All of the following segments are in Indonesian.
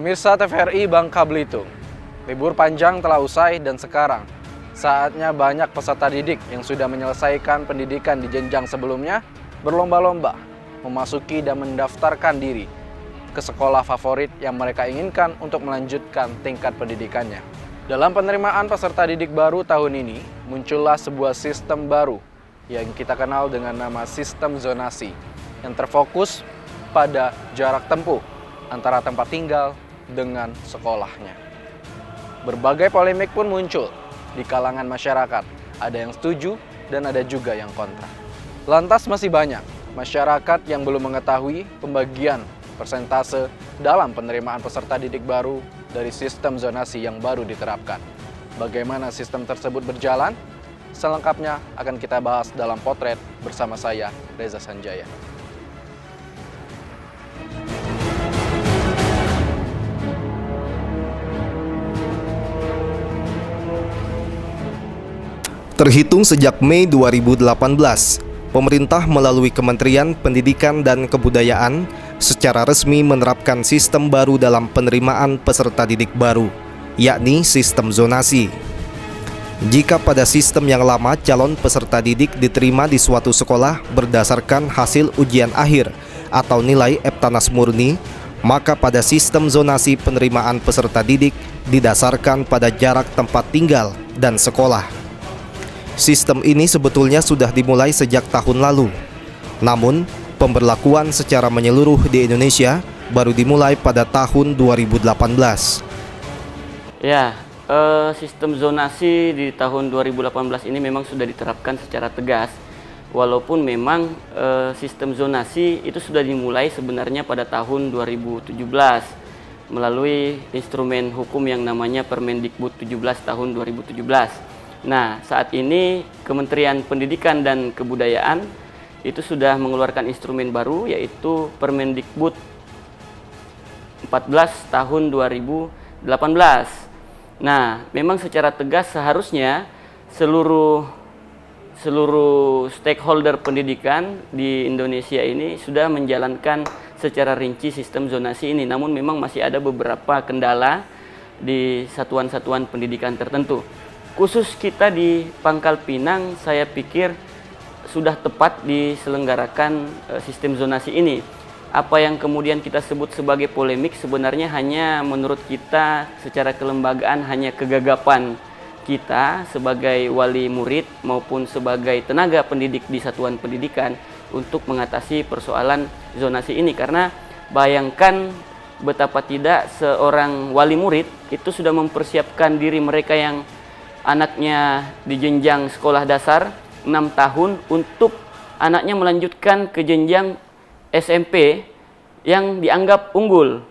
Pemirsa TVRI Bangka Belitung, libur panjang telah usai dan sekarang saatnya banyak peserta didik yang sudah menyelesaikan pendidikan di jenjang sebelumnya berlomba-lomba memasuki dan mendaftarkan diri ke sekolah favorit yang mereka inginkan untuk melanjutkan tingkat pendidikannya. Dalam penerimaan peserta didik baru tahun ini, muncullah sebuah sistem baru yang kita kenal dengan nama sistem zonasi yang terfokus pada jarak tempuh antara tempat tinggal dengan sekolahnya. Berbagai polemik pun muncul di kalangan masyarakat. Ada yang setuju dan ada juga yang kontra. Lantas masih banyak masyarakat yang belum mengetahui pembagian persentase dalam penerimaan peserta didik baru dari sistem zonasi yang baru diterapkan. Bagaimana sistem tersebut berjalan? Selengkapnya akan kita bahas dalam potret bersama saya, Reza Sanjaya. Terhitung sejak Mei 2018, pemerintah melalui Kementerian Pendidikan dan Kebudayaan secara resmi menerapkan sistem baru dalam penerimaan peserta didik baru, yakni sistem zonasi. Jika pada sistem yang lama calon peserta didik diterima di suatu sekolah berdasarkan hasil ujian akhir atau nilai EBTANAS murni, maka pada sistem zonasi penerimaan peserta didik didasarkan pada jarak tempat tinggal dan sekolah. Sistem ini sebetulnya sudah dimulai sejak tahun lalu. Namun, pemberlakuan secara menyeluruh di Indonesia baru dimulai pada tahun 2018. Ya, sistem zonasi di tahun 2018 ini memang sudah diterapkan secara tegas. Walaupun memang sistem zonasi itu sudah dimulai sebenarnya pada tahun 2017 melalui instrumen hukum yang namanya Permendikbud 17 tahun 2017. Nah, saat ini Kementerian Pendidikan dan Kebudayaan itu sudah mengeluarkan instrumen baru, yaitu Permendikbud 14 tahun 2018. Nah, memang secara tegas seharusnya seluruh stakeholder pendidikan di Indonesia ini sudah menjalankan secara rinci sistem zonasi ini. Namun memang masih ada beberapa kendala di satuan-satuan pendidikan tertentu. Khusus kita di Pangkal Pinang, saya pikir sudah tepat diselenggarakan sistem zonasi ini. Apa yang kemudian kita sebut sebagai polemik sebenarnya hanya menurut kita secara kelembagaan hanya kegagapan kita sebagai wali murid maupun sebagai tenaga pendidik di satuan pendidikan untuk mengatasi persoalan zonasi ini. Karena bayangkan betapa tidak seorang wali murid itu sudah mempersiapkan diri mereka yang anaknya di jenjang sekolah dasar 6 tahun untuk anaknya melanjutkan ke jenjang SMP yang dianggap unggul.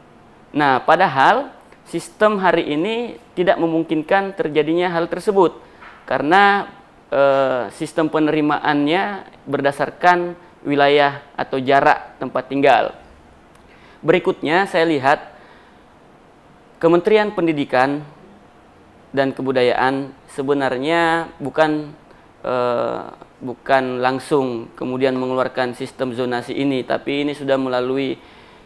Nah, padahal sistem hari ini tidak memungkinkan terjadinya hal tersebut karena sistem penerimaannya berdasarkan wilayah atau jarak tempat tinggal. Berikutnya saya lihat Kementerian Pendidikan dan Kebudayaan sebenarnya bukan langsung kemudian mengeluarkan sistem zonasi ini, tapi ini sudah melalui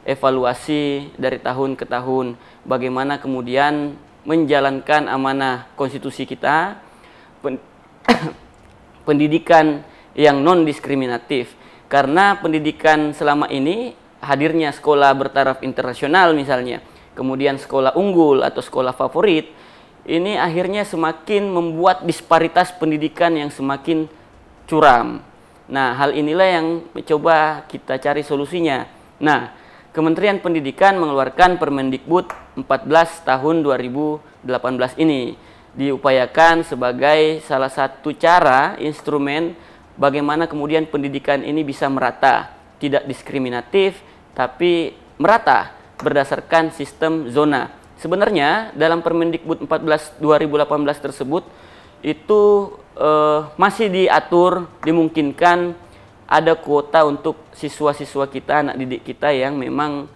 evaluasi dari tahun ke tahun bagaimana kemudian menjalankan amanah konstitusi kita, pendidikan yang non diskriminatif. Karena pendidikan selama ini hadirnya sekolah bertaraf internasional misalnya, kemudian sekolah unggul atau sekolah favorit, ini akhirnya semakin membuat disparitas pendidikan yang semakin curam. Nah, hal inilah yang mencoba kita cari solusinya. Nah, Kementerian Pendidikan mengeluarkan Permendikbud 14 tahun 2018 ini diupayakan sebagai salah satu cara instrumen bagaimana kemudian pendidikan ini bisa merata, tidak diskriminatif tapi merata berdasarkan sistem zona. Sebenarnya dalam Permendikbud 14 2018 tersebut itu masih diatur, dimungkinkan ada kuota untuk siswa-siswa kita, anak didik kita yang memang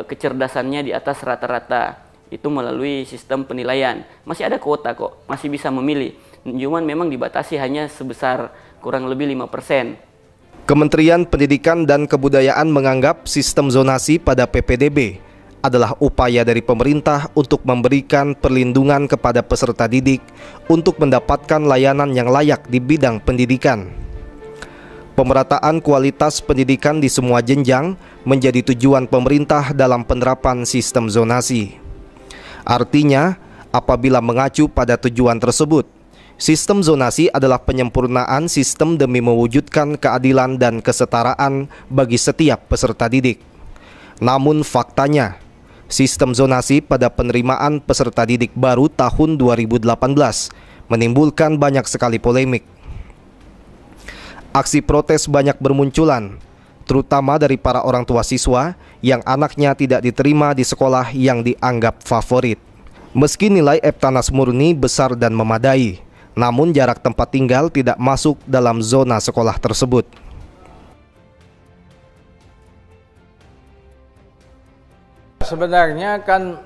kecerdasannya di atas rata-rata. Itu melalui sistem penilaian. Masih ada kuota kok, masih bisa memilih. Cuman memang dibatasi hanya sebesar kurang lebih 5%. Kementerian Pendidikan dan Kebudayaan menganggap sistem zonasi pada PPDB adalah upaya dari pemerintah untuk memberikan perlindungan kepada peserta didik untuk mendapatkan layanan yang layak di bidang pendidikan. Pemerataan kualitas pendidikan di semua jenjang menjadi tujuan pemerintah dalam penerapan sistem zonasi. Artinya, apabila mengacu pada tujuan tersebut, sistem zonasi adalah penyempurnaan sistem demi mewujudkan keadilan dan kesetaraan bagi setiap peserta didik. Namun faktanya, sistem zonasi pada penerimaan peserta didik baru tahun 2018 menimbulkan banyak sekali polemik. Aksi protes banyak bermunculan, terutama dari para orang tua siswa yang anaknya tidak diterima di sekolah yang dianggap favorit. Meski nilai Eptanas murni besar dan memadai, namun jarak tempat tinggal tidak masuk dalam zona sekolah tersebut. Sebenarnya kan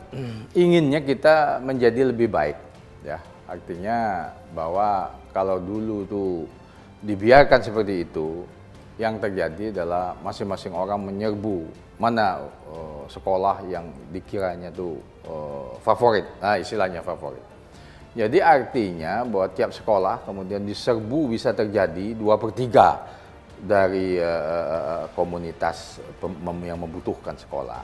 inginnya kita menjadi lebih baik, ya. Artinya bahwa kalau dulu tuh dibiarkan seperti itu, yang terjadi adalah masing-masing orang menyerbu mana sekolah yang dikiranya tuh favorit, nah istilahnya favorit. Jadi artinya bahwa tiap sekolah kemudian diserbu bisa terjadi 2/3 dari komunitas yang membutuhkan sekolah.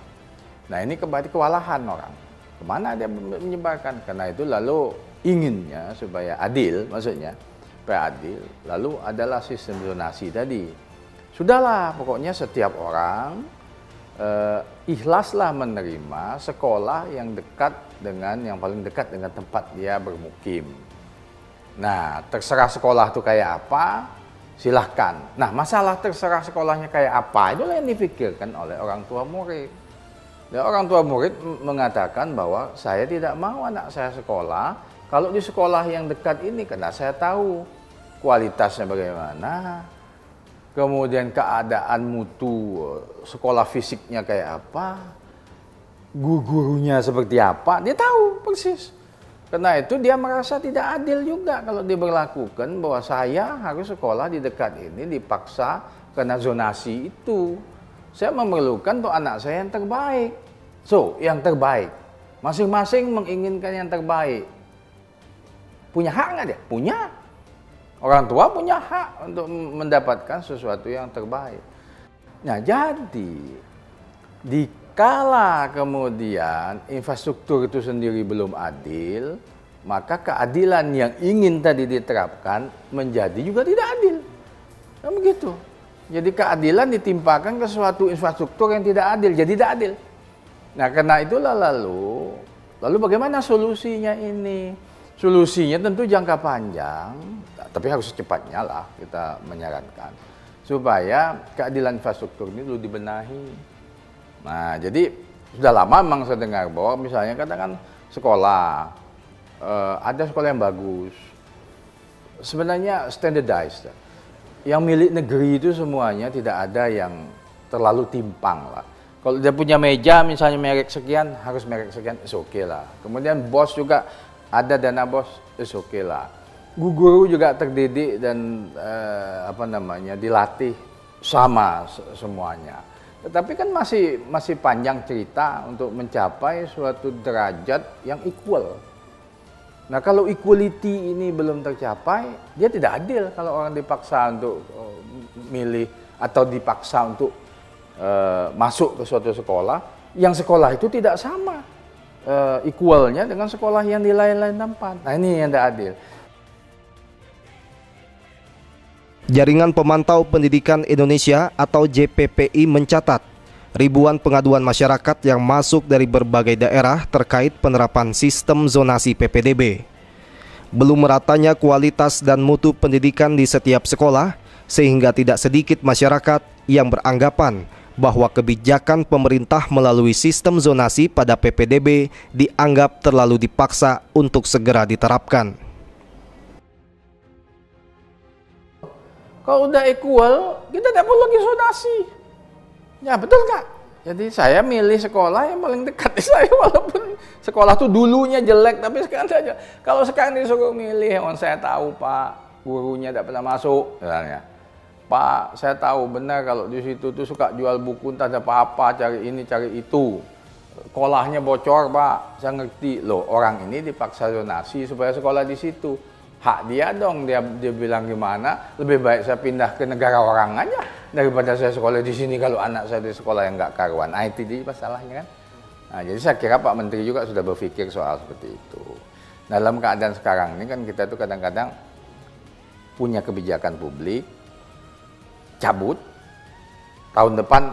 Nah ini kembali kewalahan orang. Kemana dia menyebarkan? Karena itu lalu inginnya supaya adil, maksudnya supaya adil. Lalu adalah sistem zonasi tadi. Sudahlah, pokoknya setiap orang ikhlaslah menerima sekolah yang dekat dengan, yang paling dekat dengan tempat dia bermukim. Nah, terserah sekolah itu kayak apa, silahkan. Nah, masalah terserah sekolahnya kayak apa, itulah yang dipikirkan oleh orang tua murid. Dan orang tua murid mengatakan bahwa saya tidak mau anak saya sekolah kalau di sekolah yang dekat ini, karena saya tahu kualitasnya bagaimana, kemudian keadaan mutu sekolah fisiknya kayak apa, gurunya seperti apa, dia tahu persis. Karena itu dia merasa tidak adil juga kalau diberlakukan bahwa saya harus sekolah di dekat ini dipaksa karena zonasi itu. Saya memerlukan untuk anak saya yang terbaik. So, yang terbaik. Masing-masing menginginkan yang terbaik. Punya hak nggak dia? Punya. Orang tua punya hak untuk mendapatkan sesuatu yang terbaik. Nah, jadi dikala kemudian infrastruktur itu sendiri belum adil, maka keadilan yang ingin tadi diterapkan menjadi juga tidak adil. Nah, begitu. Jadi keadilan ditimpakan ke suatu infrastruktur yang tidak adil, jadi tidak adil. Nah, karena itulah lalu bagaimana solusinya ini? Solusinya tentu jangka panjang, tapi harus secepatnya lah kita menyarankan. Supaya keadilan infrastruktur ini dulu dibenahi. Nah, jadi sudah lama memang saya dengar bahwa misalnya katakan sekolah, ada sekolah yang bagus, sebenarnya standardized. Yang milik negeri itu semuanya tidak ada yang terlalu timpang lah. Kalau dia punya meja misalnya merek sekian, harus merek sekian, oke lah. Kemudian bos juga ada dana bos, oke lah. Guru juga terdidik dan dilatih sama semuanya. Tetapi kan masih panjang cerita untuk mencapai suatu derajat yang equal. Nah, kalau equality ini belum tercapai, dia tidak adil kalau orang dipaksa untuk milih atau dipaksa untuk masuk ke suatu sekolah, yang sekolah itu tidak sama equalnya dengan sekolah yang di lain-lain tempat. Nah, ini yang tidak adil. Jaringan Pemantau Pendidikan Indonesia atau JPPI mencatat ribuan pengaduan masyarakat yang masuk dari berbagai daerah terkait penerapan sistem zonasi PPDB. Belum meratanya kualitas dan mutu pendidikan di setiap sekolah, sehingga tidak sedikit masyarakat yang beranggapan bahwa kebijakan pemerintah melalui sistem zonasi pada PPDB dianggap terlalu dipaksa untuk segera diterapkan. Kalau udah equal, kita tidak perlu lagi zonasi. Ya, betul Kak? Jadi saya milih sekolah yang paling dekat di saya, walaupun sekolah itu dulunya jelek, tapi sekarang saja. Kalau sekarang disuruh milih, saya tahu Pak, gurunya tidak pernah masuk, misalnya. Pak, saya tahu benar kalau di situ tuh suka jual buku, entah ada apa-apa, cari ini, cari itu. sekolahnya bocor, Pak. Saya ngerti loh, orang ini dipaksa zonasi supaya sekolah di situ. Hak dia dong, dia bilang gimana, lebih baik saya pindah ke negara orang aja daripada saya sekolah di sini kalau anak saya di sekolah yang nggak karuan. Nah, itu dia masalahnya kan. Nah, jadi saya kira Pak Menteri juga sudah berpikir soal seperti itu. Dalam keadaan sekarang ini kan kita tuh kadang-kadang punya kebijakan publik, cabut, tahun depan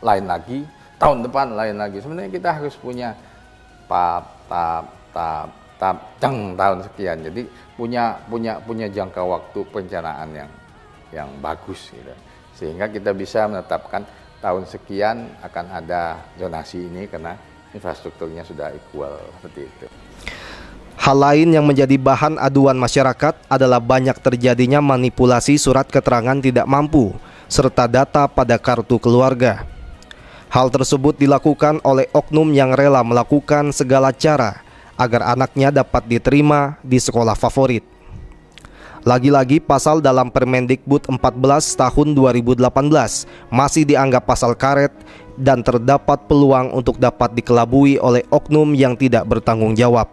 lain lagi, tahun depan lain lagi. Sebenarnya kita harus punya tahun sekian. Jadi punya jangka waktu perencanaan yang bagus gitu. Sehingga kita bisa menetapkan tahun sekian akan ada zonasi ini karena infrastrukturnya sudah equal seperti itu. Hal lain yang menjadi bahan aduan masyarakat adalah banyak terjadinya manipulasi surat keterangan tidak mampu serta data pada kartu keluarga. Hal tersebut dilakukan oleh oknum yang rela melakukan segala cara agar anaknya dapat diterima di sekolah favorit. Lagi-lagi pasal dalam Permendikbud 14 tahun 2018 masih dianggap pasal karet dan terdapat peluang untuk dapat dikelabui oleh oknum yang tidak bertanggung jawab.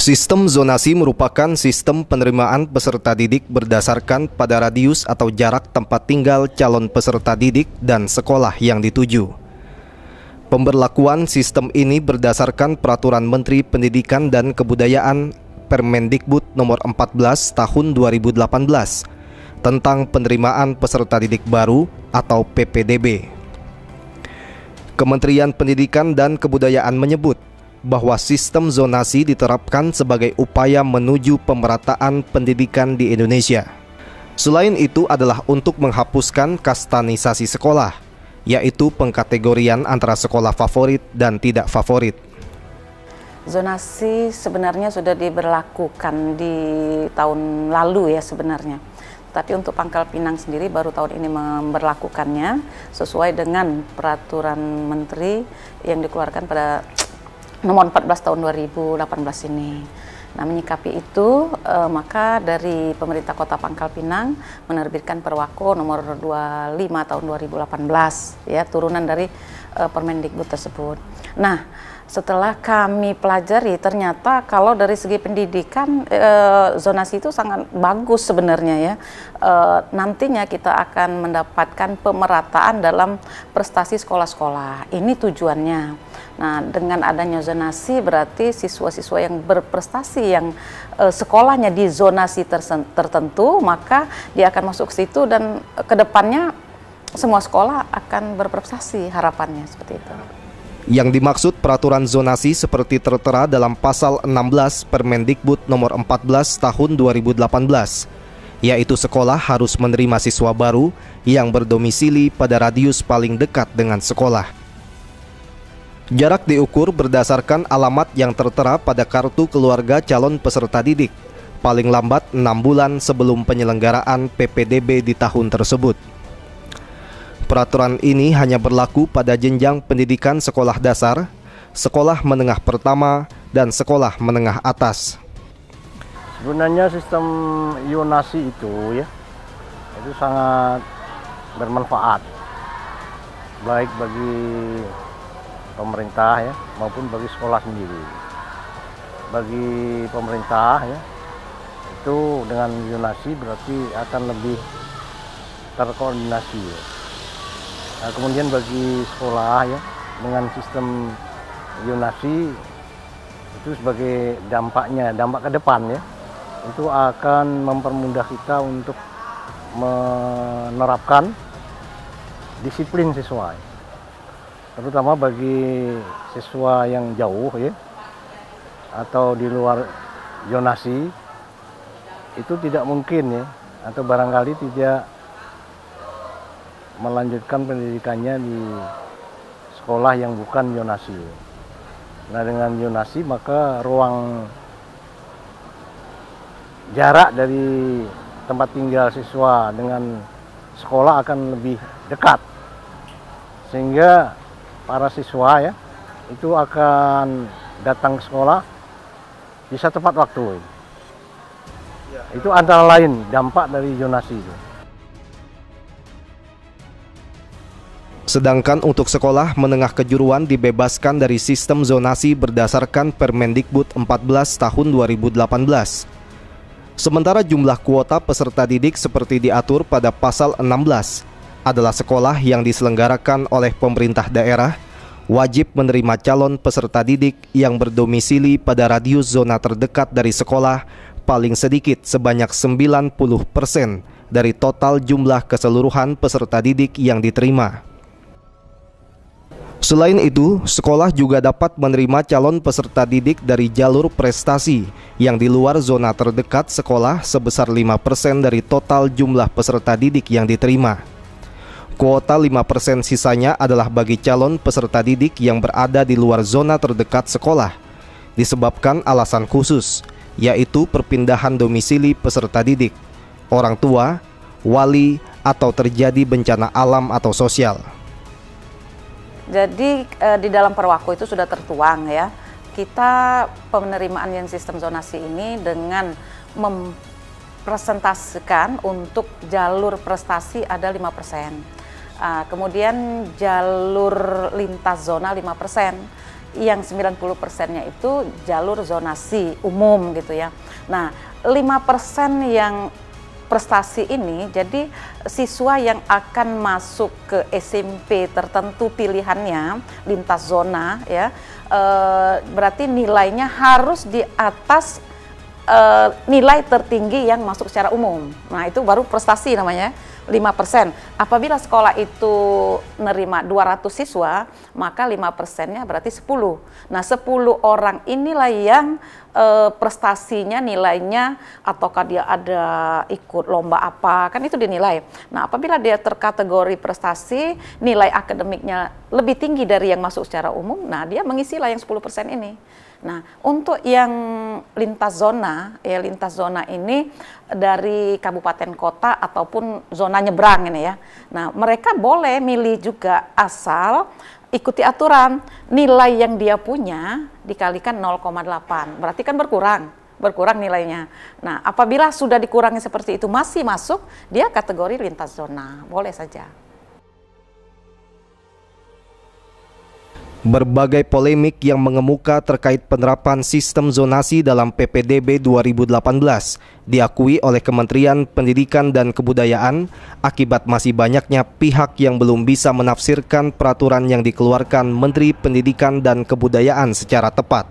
Sistem zonasi merupakan sistem penerimaan peserta didik berdasarkan pada radius atau jarak tempat tinggal calon peserta didik dan sekolah yang dituju. Pemberlakuan sistem ini berdasarkan Peraturan Menteri Pendidikan dan Kebudayaan Permendikbud nomor 14 tahun 2018 tentang penerimaan peserta didik baru atau PPDB. Kementerian Pendidikan dan Kebudayaan menyebut bahwa sistem zonasi diterapkan sebagai upaya menuju pemerataan pendidikan di Indonesia. Selain itu adalah untuk menghapuskan kastanisasi sekolah, yaitu pengkategorian antara sekolah favorit dan tidak favorit. Zonasi sebenarnya sudah diberlakukan di tahun lalu ya sebenarnya. Tapi untuk Pangkal Pinang sendiri baru tahun ini memberlakukannya sesuai dengan peraturan menteri yang dikeluarkan pada nomor 14 tahun 2018 ini. Nah, menyikapi itu, maka dari pemerintah Kota Pangkal Pinang menerbitkan Perwako nomor 25 tahun 2018, ya, turunan dari Permendikbud tersebut. Nah, setelah kami pelajari, ternyata kalau dari segi pendidikan, zonasi itu sangat bagus sebenarnya ya. Nantinya kita akan mendapatkan pemerataan dalam prestasi sekolah-sekolah. Ini tujuannya. Nah, dengan adanya zonasi berarti siswa-siswa yang berprestasi yang sekolahnya di zonasi tertentu, maka dia akan masuk ke situ dan kedepannya semua sekolah akan berprestasi, harapannya seperti itu. Yang dimaksud peraturan zonasi seperti tertera dalam pasal 16 Permendikbud nomor 14 tahun 2018, yaitu sekolah harus menerima siswa baru yang berdomisili pada radius paling dekat dengan sekolah. Jarak diukur berdasarkan alamat yang tertera pada kartu keluarga calon peserta didik, paling lambat 6 bulan sebelum penyelenggaraan PPDB di tahun tersebut. Peraturan ini hanya berlaku pada jenjang pendidikan sekolah dasar, sekolah menengah pertama, dan sekolah menengah atas. Sebenarnya sistem zonasi itu sangat bermanfaat, baik bagi pemerintah maupun bagi sekolah sendiri. Bagi pemerintah itu dengan zonasi berarti akan lebih terkoordinasi. Nah, kemudian bagi sekolah dengan sistem zonasi itu sebagai dampak ke depan itu akan mempermudah kita untuk menerapkan disiplin siswa, terutama bagi siswa yang jauh ya, atau di luar zonasi, itu tidak mungkin ya, atau barangkali tidak melanjutkan pendidikannya di sekolah yang bukan zonasi. Nah, dengan zonasi maka ruang jarak dari tempat tinggal siswa dengan sekolah akan lebih dekat, sehingga para siswa ya itu akan datang ke sekolah bisa tepat waktu. Itu antara lain dampak dari zonasi itu. Sedangkan untuk sekolah menengah kejuruan dibebaskan dari sistem zonasi berdasarkan Permendikbud 14 tahun 2018. Sementara jumlah kuota peserta didik seperti diatur pada pasal 16 adalah sekolah yang diselenggarakan oleh pemerintah daerah wajib menerima calon peserta didik yang berdomisili pada radius zona terdekat dari sekolah paling sedikit sebanyak 90% dari total jumlah keseluruhan peserta didik yang diterima. Selain itu, sekolah juga dapat menerima calon peserta didik dari jalur prestasi yang di luar zona terdekat sekolah sebesar 5% dari total jumlah peserta didik yang diterima. Kuota 5% sisanya adalah bagi calon peserta didik yang berada di luar zona terdekat sekolah, disebabkan alasan khusus, yaitu perpindahan domisili peserta didik, orang tua, wali, atau terjadi bencana alam atau sosial. Jadi di dalam Perwako itu sudah tertuang ya, kita penerimaan yang sistem zonasi ini dengan mempresentasikan untuk jalur prestasi ada 5%. Kemudian jalur lintas zona 5%, yang 90%-nya itu jalur zonasi umum gitu ya. Nah, 5% yang prestasi ini, jadi siswa yang akan masuk ke SMP tertentu pilihannya lintas zona ya, berarti nilainya harus di atas nilai tertinggi yang masuk secara umum. Nah, itu baru prestasi namanya. 5%. Apabila sekolah itu nerima 200 siswa, maka 5%-nya berarti 10. Nah, 10 orang inilah yang prestasinya nilainya, ataukah dia ada ikut lomba apa, kan itu dinilai. Nah, apabila dia terkategori prestasi, nilai akademiknya lebih tinggi dari yang masuk secara umum, nah dia mengisilah yang 10% ini. Nah, untuk yang lintas zona, ya lintas zona ini dari kabupaten kota ataupun zona nyebrang ini ya. Nah, mereka boleh milih juga asal ikuti aturan. Nilai yang dia punya dikalikan 0,8, berarti kan berkurang nilainya. Nah, apabila sudah dikurangi seperti itu masih masuk, dia kategori lintas zona, boleh saja. Berbagai polemik yang mengemuka terkait penerapan sistem zonasi dalam PPDB 2018 diakui oleh Kementerian Pendidikan dan Kebudayaan akibat masih banyaknya pihak yang belum bisa menafsirkan peraturan yang dikeluarkan Menteri Pendidikan dan Kebudayaan secara tepat.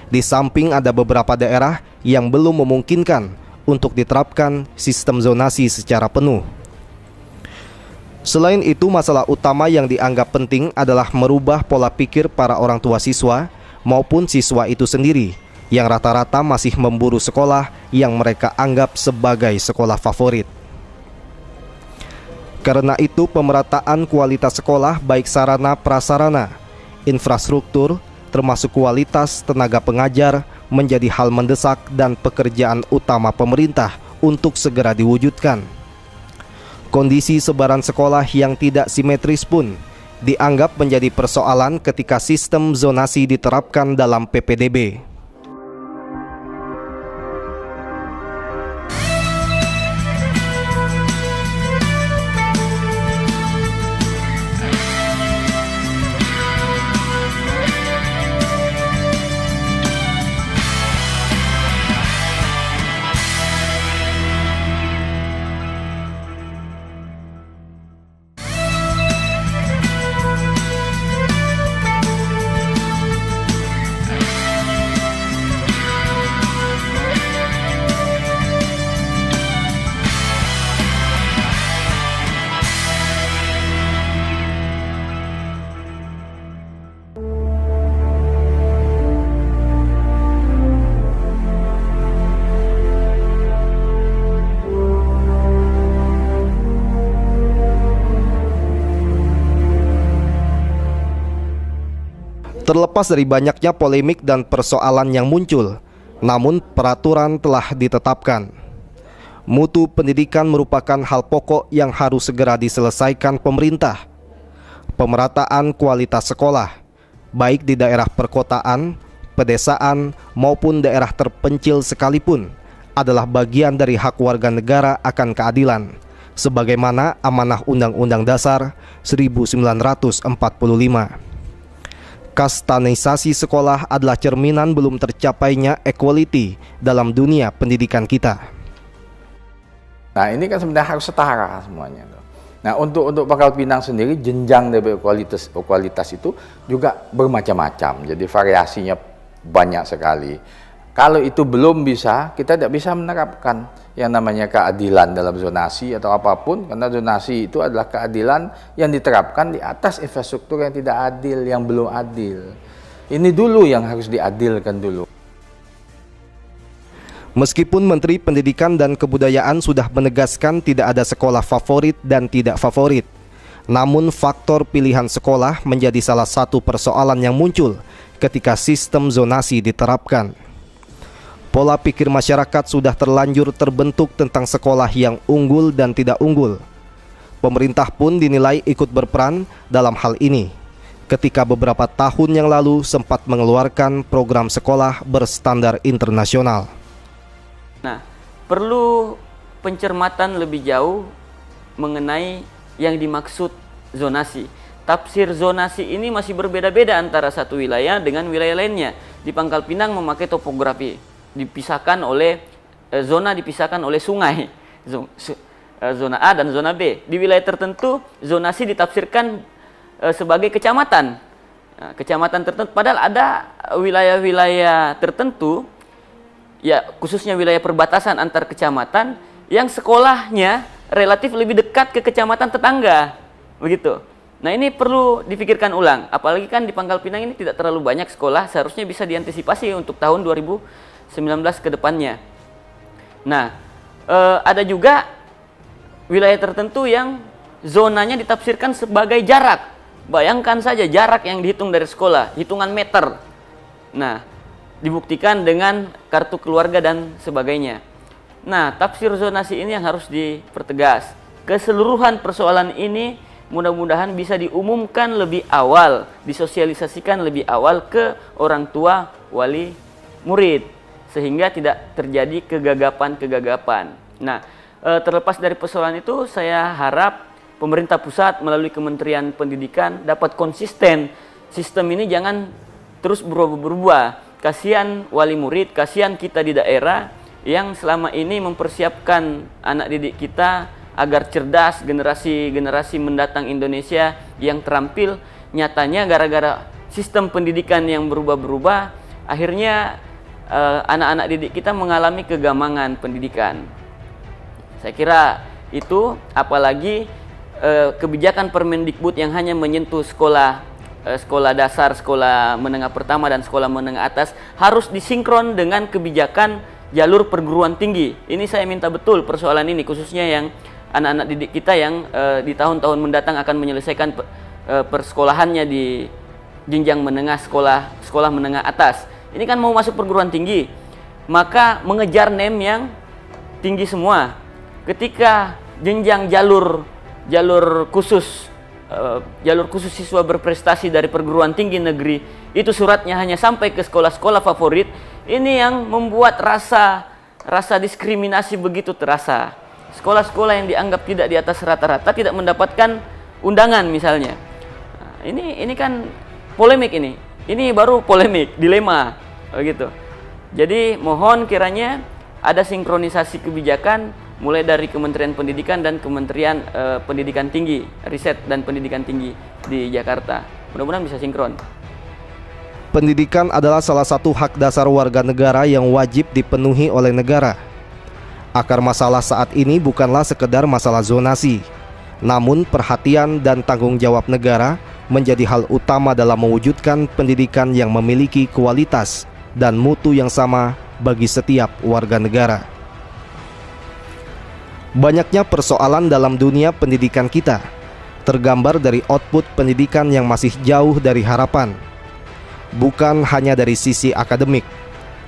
Di samping ada beberapa daerah yang belum memungkinkan untuk diterapkan sistem zonasi secara penuh. Selain itu, masalah utama yang dianggap penting adalah merubah pola pikir para orang tua siswa maupun siswa itu sendiri yang rata-rata masih memburu sekolah yang mereka anggap sebagai sekolah favorit. Karena itu, pemerataan kualitas sekolah baik sarana prasarana, infrastruktur, termasuk kualitas tenaga pengajar menjadi hal mendesak dan pekerjaan utama pemerintah untuk segera diwujudkan. Kondisi sebaran sekolah yang tidak simetris pun dianggap menjadi persoalan ketika sistem zonasi diterapkan dalam PPDB. Terlepas dari banyaknya polemik dan persoalan yang muncul, namun peraturan telah ditetapkan. Mutu pendidikan merupakan hal pokok yang harus segera diselesaikan pemerintah. Pemerataan kualitas sekolah, baik di daerah perkotaan, pedesaan, maupun daerah terpencil sekalipun, adalah bagian dari hak warga negara akan keadilan, sebagaimana amanah Undang-Undang Dasar 1945. Kastanisasi sekolah adalah cerminan belum tercapainya equality dalam dunia pendidikan kita. Nah, ini kan sebenarnya harus setara semuanya. Nah, untuk Pangkal Pinang sendiri, jenjang dari kualitas itu juga bermacam-macam. Jadi variasinya banyak sekali. Kalau itu belum bisa, kita tidak bisa menerapkan yang namanya keadilan dalam zonasi atau apapun, karena zonasi itu adalah keadilan yang diterapkan di atas infrastruktur yang tidak adil, yang belum adil. Ini dulu yang harus diadilkan dulu. Meskipun Menteri Pendidikan dan Kebudayaan sudah menegaskan tidak ada sekolah favorit dan tidak favorit, namun faktor pilihan sekolah menjadi salah satu persoalan yang muncul ketika sistem zonasi diterapkan. Pola pikir masyarakat sudah terlanjur terbentuk tentang sekolah yang unggul dan tidak unggul. Pemerintah pun dinilai ikut berperan dalam hal ini, ketika beberapa tahun yang lalu sempat mengeluarkan program sekolah berstandar internasional. Nah, perlu pencermatan lebih jauh mengenai yang dimaksud zonasi. Tafsir zonasi ini masih berbeda-beda antara satu wilayah dengan wilayah lainnya. Di Pangkal Pinang memakai topografi, dipisahkan oleh zona dipisahkan oleh sungai, zona A dan zona B. Di wilayah tertentu zonasi ditafsirkan sebagai kecamatan. Nah, kecamatan tertentu, padahal ada wilayah-wilayah tertentu, ya khususnya wilayah perbatasan antar kecamatan yang sekolahnya relatif lebih dekat ke kecamatan tetangga, begitu. Nah, ini perlu dipikirkan ulang, apalagi kan di Pangkal Pinang ini tidak terlalu banyak sekolah, seharusnya bisa diantisipasi untuk tahun 2019 ke depannya. Nah, ada juga wilayah tertentu yang zonanya ditafsirkan sebagai jarak. Bayangkan saja jarak yang dihitung dari sekolah, hitungan meter. Nah, dibuktikan dengan kartu keluarga dan sebagainya. Nah, tafsir zonasi ini yang harus dipertegas. Keseluruhan persoalan ini mudah-mudahan bisa diumumkan lebih awal, disosialisasikan lebih awal ke orang tua, wali, murid, sehingga tidak terjadi kegagapan-kegagapan. Nah, terlepas dari persoalan itu, saya harap pemerintah pusat melalui Kementerian Pendidikan dapat konsisten. Sistem ini jangan terus berubah-ubah. Kasihan wali murid, kasihan kita di daerah yang selama ini mempersiapkan anak didik kita agar cerdas, generasi mendatang Indonesia yang terampil. Nyatanya gara-gara sistem pendidikan yang berubah-berubah, akhirnya anak-anak didik kita mengalami kegamangan pendidikan. Saya kira itu, apalagi kebijakan Permendikbud yang hanya menyentuh sekolah dasar, sekolah menengah pertama, dan sekolah menengah atas harus disinkron dengan kebijakan jalur perguruan tinggi. Ini saya minta betul persoalan ini, khususnya yang anak-anak didik kita yang di tahun-tahun mendatang akan menyelesaikan persekolahannya di jenjang menengah, sekolah menengah atas. Ini kan mau masuk perguruan tinggi, maka mengejar NEM yang tinggi semua. Ketika jenjang jalur khusus siswa berprestasi dari perguruan tinggi negeri itu suratnya hanya sampai ke sekolah-sekolah favorit, ini yang membuat rasa diskriminasi begitu terasa. Sekolah-sekolah yang dianggap tidak di atas rata-rata tidak mendapatkan undangan misalnya. Nah, ini kan polemik ini. Ini baru polemik, dilema begitu. Jadi mohon kiranya ada sinkronisasi kebijakan mulai dari Kementerian Pendidikan dan Kementerian Pendidikan Tinggi, Riset dan Pendidikan Tinggi di Jakarta. Mudah-mudahan bisa sinkron. Pendidikan adalah salah satu hak dasar warga negara yang wajib dipenuhi oleh negara. Akar masalah saat ini bukanlah sekedar masalah zonasi, namun perhatian dan tanggung jawab negara menjadi hal utama dalam mewujudkan pendidikan yang memiliki kualitas dan mutu yang sama bagi setiap warga negara. Banyaknya persoalan dalam dunia pendidikan kita tergambar dari output pendidikan yang masih jauh dari harapan. bukan hanya dari sisi akademik,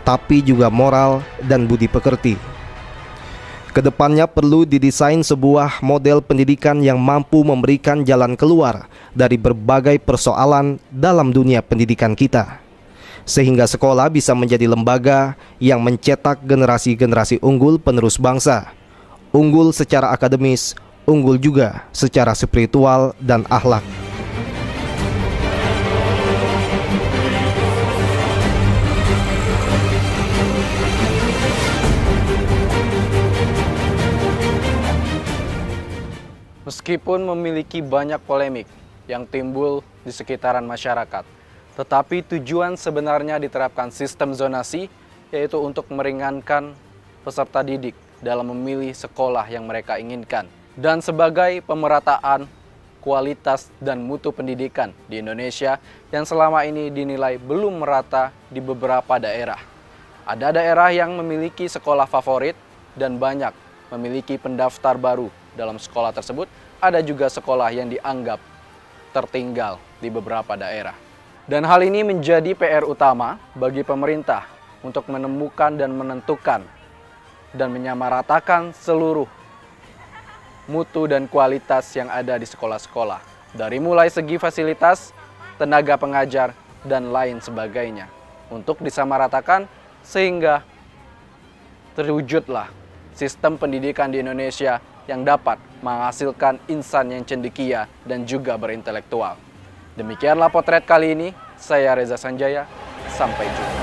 tapi juga moral dan budi pekerti. Kedepannya perlu didesain sebuah model pendidikan yang mampu memberikan jalan keluar dari berbagai persoalan dalam dunia pendidikan kita, sehingga sekolah bisa menjadi lembaga yang mencetak generasi-generasi unggul penerus bangsa, unggul secara akademis, unggul juga secara spiritual dan akhlak. Meskipun memiliki banyak polemik yang timbul di sekitaran masyarakat, tetapi tujuan sebenarnya diterapkan sistem zonasi, yaitu untuk meringankan peserta didik dalam memilih sekolah yang mereka inginkan, dan sebagai pemerataan kualitas dan mutu pendidikan di Indonesia yang selama ini dinilai belum merata di beberapa daerah. Ada daerah yang memiliki sekolah favorit dan banyak memiliki pendaftar baru dalam sekolah tersebut. Ada juga sekolah yang dianggap tertinggal di beberapa daerah. Dan hal ini menjadi PR utama bagi pemerintah untuk menemukan dan menentukan dan menyamaratakan seluruh mutu dan kualitas yang ada di sekolah-sekolah. Dari mulai segi fasilitas, tenaga pengajar, dan lain sebagainya. Untuk disamaratakan sehingga terwujudlah sistem pendidikan di Indonesia yang dapat menghasilkan insan yang cendekia dan juga berintelektual. Demikianlah potret kali ini. Saya Reza Sanjaya. Sampai jumpa.